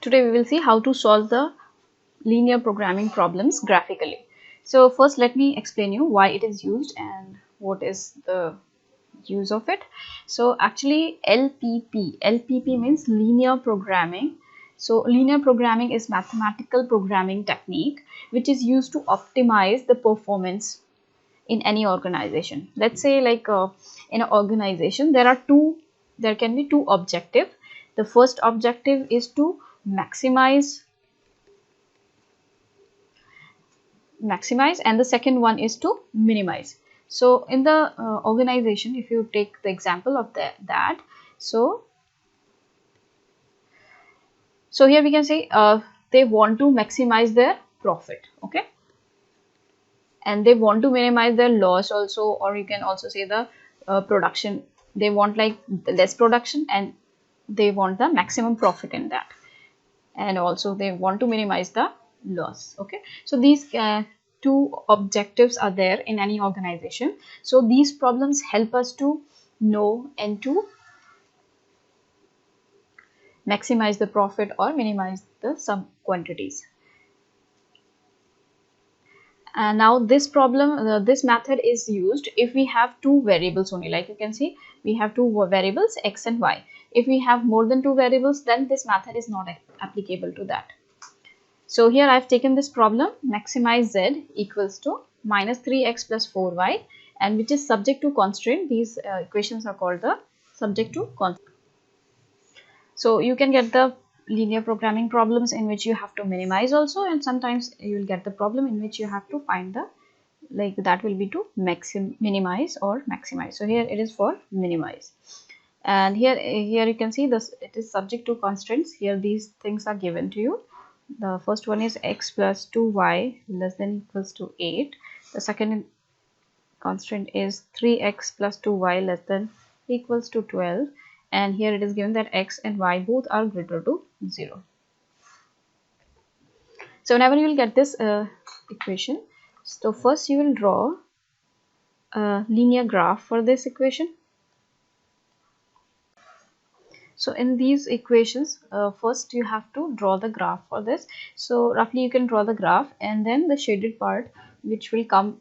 Today we will see how to solve the linear programming problems graphically. So first let me explain you why it is used and what is the use of it. So actually LPP means linear programming. So linear programming is mathematical programming technique which is used to optimize the performance in any organization. Let's say like in an organization there can be two objectives. The first objective is to maximize and the second one is to minimize. So in the organization, if you take the example of that, so here we can say they want to maximize their profit, okay, and they want to minimize their loss also, or you can also say the production. They want like less production and they want the maximum profit in that, and also they want to minimize the loss. Okay, so these two objectives are there in any organization. So these problems help us to know and to maximize the profit or minimize the some quantities. And now this problem, this method is used if we have two variables only. Like you can see, we have two variables x and y. If we have more than two variables, then this method is not applicable to that. So here I've taken this problem, maximize z equals to minus 3x plus 4y, and which is subject to constraint. These equations are called the subject to constraint. So you can get the linear programming problems in which you have to minimize also, and sometimes you will get the problem in which you have to find the, like that will be to minimize or maximize. So here it is for minimize. And here you can see this, it is subject to constraints. Here these things are given to you. The first one is x plus 2y less than equals to 8. The second constraint is 3x plus 2y less than equals to 12. And here it is given that x and y both are greater to 0. So whenever you will get this equation, so first you will draw a linear graph for this equation. So in these equations, first you have to draw the graph for this. So roughly you can draw the graph, and then the shaded part which will come,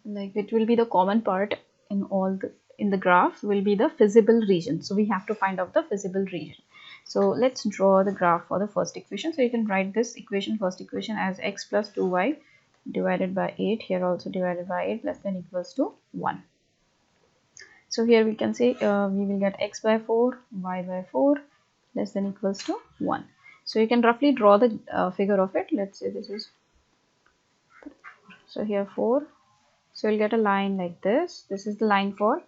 like it will be the common part in all in the graph, will be the feasible region. So we have to find out the feasible region. So let's draw the graph for the first equation. So you can write this equation, first equation, as x plus 2y divided by 8, here also divided by 8, less than equals to 1. So here we can say we will get x by 4, y by 4, less than equals to 1. So you can roughly draw the figure of it. Let's say this is, so here 4. So you'll get a line like this. This is the line for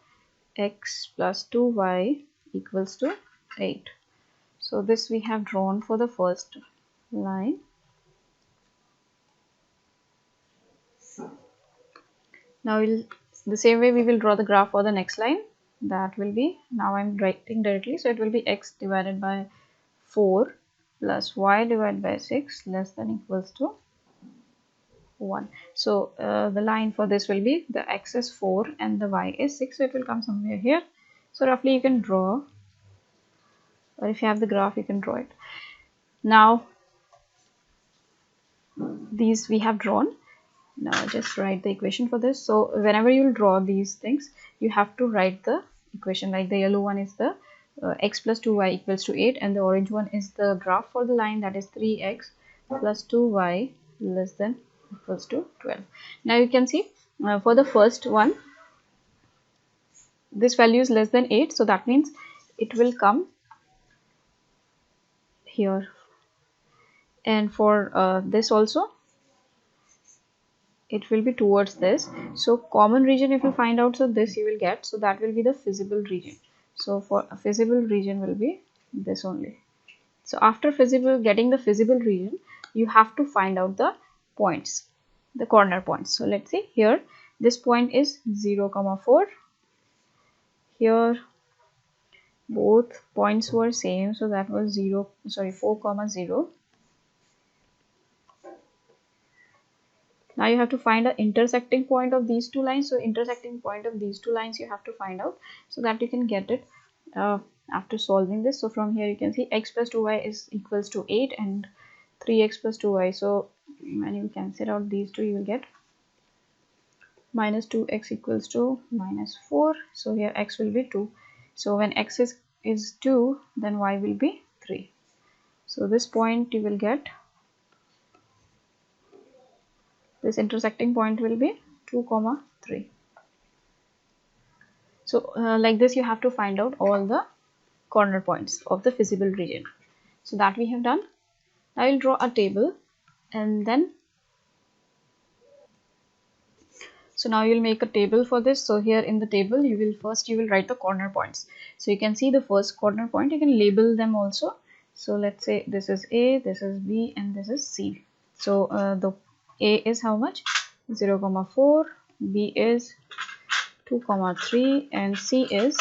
x plus 2y equals to 8. So this we have drawn for the first line. Now the same way we will draw the graph for the next line. That will be, now I'm writing directly, so it will be x divided by 4 plus y divided by 6 less than equals to 1. So the line for this will be, the x is 4 and the y is 6, so it will come somewhere here. So roughly you can draw, or if you have the graph you can draw it. Now these we have drawn. Now just write the equation for this. So whenever you will draw these things, you have to write the equation. Like the yellow one is the x plus 2y equals to 8, and the orange one is the graph for the line, that is 3x plus 2y less than equals to 12. Now you can see for the first one, this value is less than 8, so that means it will come here. And for this also, it will be towards this. So common region if you find out, so this you will get, so that will be the feasible region. So for a feasible region will be this only. So after getting the feasible region, you have to find out the points, the corner points. So let's see here, this point is 0, 4. Here both points were same, so that was 4, 0. Now you have to find an intersecting point of these two lines. So intersecting point of these two lines you have to find out, so that you can get it. after solving this. So from here you can see x plus 2y is equals to 8 and 3x plus 2y. So when you cancel out these two, you will get minus 2x equals to minus 4. So here x will be 2. So when x is 2, then y will be 3. So this point you will get, this intersecting point will be 2, 3. So like this you have to find out all the corner points of the feasible region. So that we have done. Now I will draw a table, and then so now you'll make a table for this. So here in the table you will write the corner points. So you can see the first corner point, you can label them also. So let's say this is A, this is B, and this is C. So the A is how much? 0, 4, B is 2, 3, and C is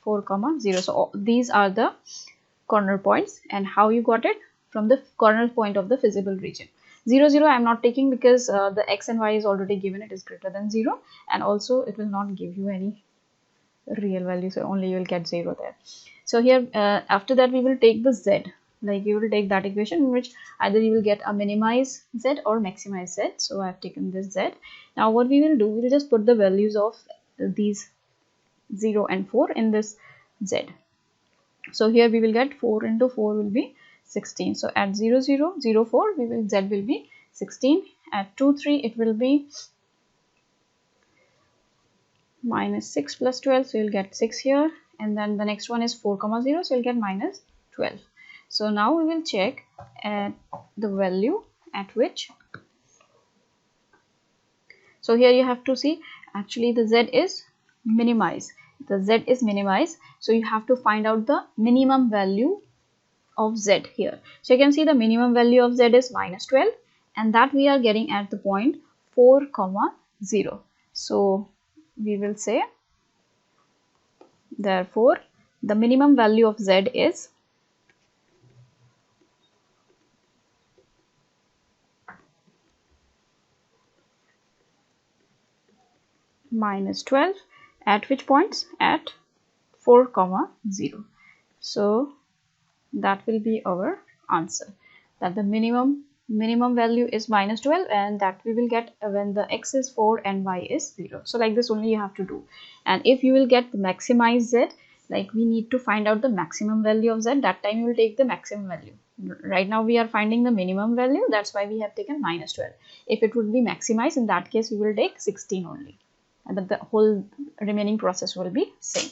4, 0. So these are the corner points, and how you got it? From the corner point of the feasible region. 0, 0 I am not taking because the x and y is already given, it is greater than 0, and also it will not give you any real value, so only you will get 0 there. So here after that we will take the z, like you will take that equation in which either you will get a minimize z or maximize z. So I have taken this z. Now what we will do, we will just put the values of these 0 and 4 in this z. So here we will get 4 into 4 will be 16. So at 0, 0, 0, 4 we will, z will be 16. At 2, 3 it will be minus 6 plus 12, so you'll get 6 here, and then the next one is 4, 0, so you'll get minus 12. So now we will check at the value at which, so here you have to see actually the z is minimized, the z is minimized, so you have to find out the minimum value of z here. So you can see the minimum value of z is minus 12, and that we are getting at the point 4, 0. So we will say therefore the minimum value of z is minus 12 at which points? At 4, 0. So that will be our answer, that the minimum value is minus 12, and that we will get when the x is 4 and y is 0. So like this only you have to do. And if you will get the maximize z, like we need to find out the maximum value of z, that time you will take the maximum value. Right now we are finding the minimum value, that's why we have taken minus 12. If it would be maximized, in that case we will take 16 only, and the whole remaining process will be same.